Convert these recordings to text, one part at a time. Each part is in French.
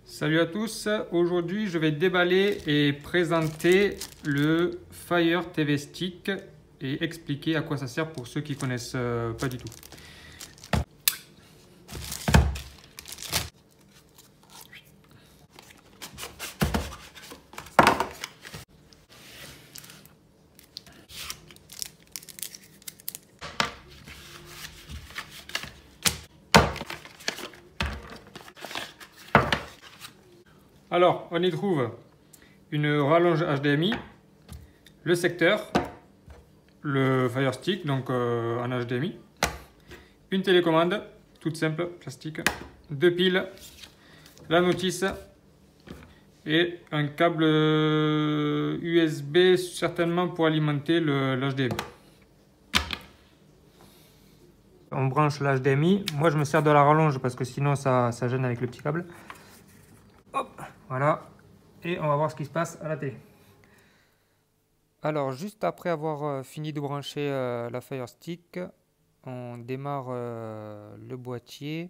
Salut à tous, aujourd'hui je vais déballer et présenter le Fire TV Stick et expliquer à quoi ça sert pour ceux qui connaissent pas du tout. Alors, on y trouve une rallonge HDMI, le secteur, le Fire Stick, donc en HDMI, une télécommande, toute simple, plastique, deux piles, la notice et un câble USB certainement pour alimenter l'HDMI. On branche l'HDMI. Moi, je me sers de la rallonge parce que sinon, ça gêne avec le petit câble. Hop, voilà. Et on va voir ce qui se passe à la télé. Alors, juste après avoir fini de brancher la Fire Stick, on démarre le boîtier.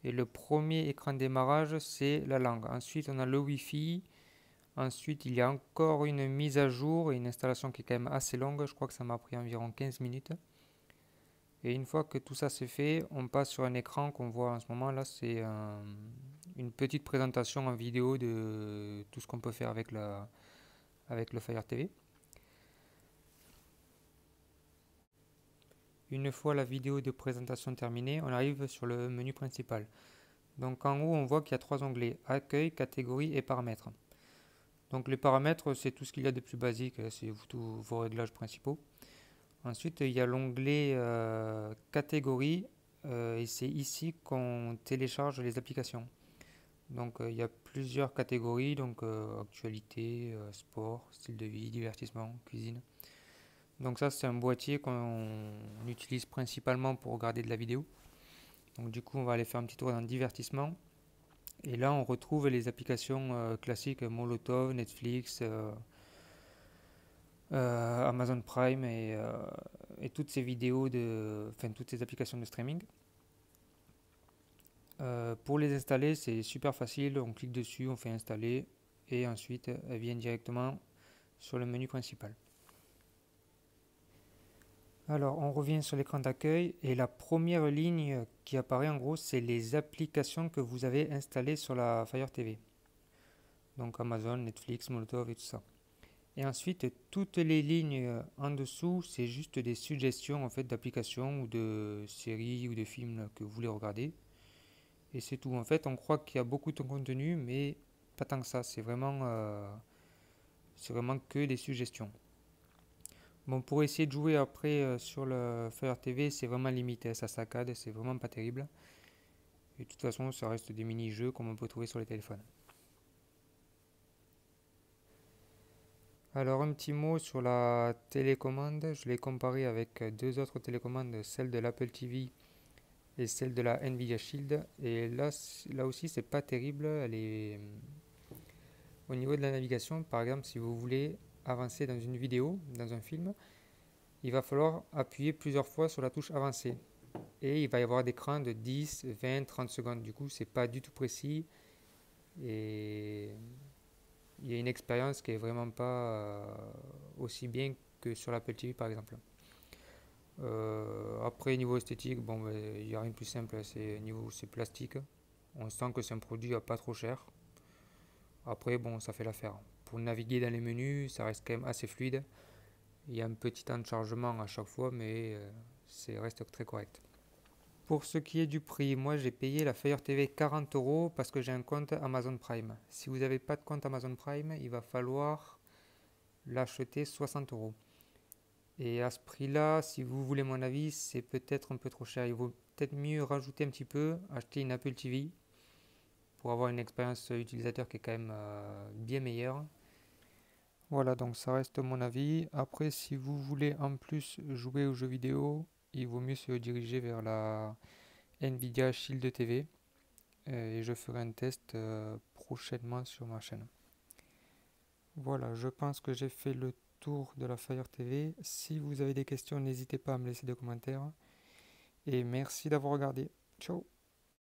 Et le premier écran de démarrage, c'est la langue. Ensuite, on a le Wi-Fi. Ensuite, il y a encore une mise à jour et une installation qui est quand même assez longue. Je crois que ça m'a pris environ 15 minutes. Et une fois que tout ça c'est fait, on passe sur un écran qu'on voit en ce moment là. C'est une petite présentation en vidéo de tout ce qu'on peut faire avec le Fire TV. Une fois la vidéo de présentation terminée, on arrive sur le menu principal. Donc en haut, on voit qu'il y a trois onglets: accueil, catégorie et paramètres. Donc les paramètres, c'est tout ce qu'il y a de plus basique, c'est tous vos réglages principaux. Ensuite, il y a l'onglet catégorie et c'est ici qu'on télécharge les applications. Donc il y a plusieurs catégories, donc actualité, sport, style de vie, divertissement, cuisine. Donc ça, c'est un boîtier qu'on utilise principalement pour regarder de la vidéo. Donc du coup, on va aller faire un petit tour dans divertissement. Et là, on retrouve les applications classiques Molotov, Netflix, Amazon Prime et toutes ces vidéos toutes ces applications de streaming. Pour les installer, c'est super facile. On clique dessus, on fait installer et ensuite elles viennent directement sur le menu principal. Alors, on revient sur l'écran d'accueil et la première ligne qui apparaît en gros, c'est les applications que vous avez installées sur la Fire TV. Donc Amazon, Netflix, Molotov et tout ça. Et ensuite, toutes les lignes en dessous, c'est juste des suggestions en fait d'applications ou de séries ou de films que vous voulez regarder. Et c'est tout. En fait, on croit qu'il y a beaucoup de contenu, mais pas tant que ça. C'est vraiment que des suggestions. Bon, pour essayer de jouer après sur le Fire TV, c'est vraiment limité. Ça saccade, c'est vraiment pas terrible. Et de toute façon, ça reste des mini-jeux comme on peut trouver sur les téléphones. Alors un petit mot sur la télécommande, je l'ai comparé avec deux autres télécommandes, celle de l'Apple TV et celle de la Nvidia Shield. Et là aussi c'est pas terrible, au niveau de la navigation. Par exemple, si vous voulez avancer dans une vidéo, dans un film, il va falloir appuyer plusieurs fois sur la touche avancer. Et il va y avoir des crans de 10, 20, 30 secondes. Du coup, c'est pas du tout précis. Et il y a une expérience qui est vraiment pas aussi bien que sur l'Apple TV par exemple. Après niveau esthétique, bon, il n'y a rien de plus simple, c'est plastique. On sent que c'est un produit pas trop cher. Après bon, ça fait l'affaire. Pour naviguer dans les menus, ça reste quand même assez fluide. Il y a un petit temps de chargement à chaque fois, mais ça reste très correct. Pour ce qui est du prix, moi j'ai payé la Fire TV 40 € parce que j'ai un compte Amazon Prime. Si vous n'avez pas de compte Amazon Prime, il va falloir l'acheter 60 €. Et à ce prix-là, si vous voulez mon avis, c'est peut-être un peu trop cher. Il vaut peut-être mieux rajouter un petit peu, acheter une Apple TV pour avoir une expérience utilisateur qui est quand même bien meilleure. Voilà, donc ça reste mon avis. Après, si vous voulez en plus jouer aux jeux vidéo, il vaut mieux se diriger vers la Nvidia Shield TV. Et je ferai un test prochainement sur ma chaîne. Voilà, je pense que j'ai fait le tour de la Fire TV. Si vous avez des questions, n'hésitez pas à me laisser des commentaires. Et merci d'avoir regardé. Ciao!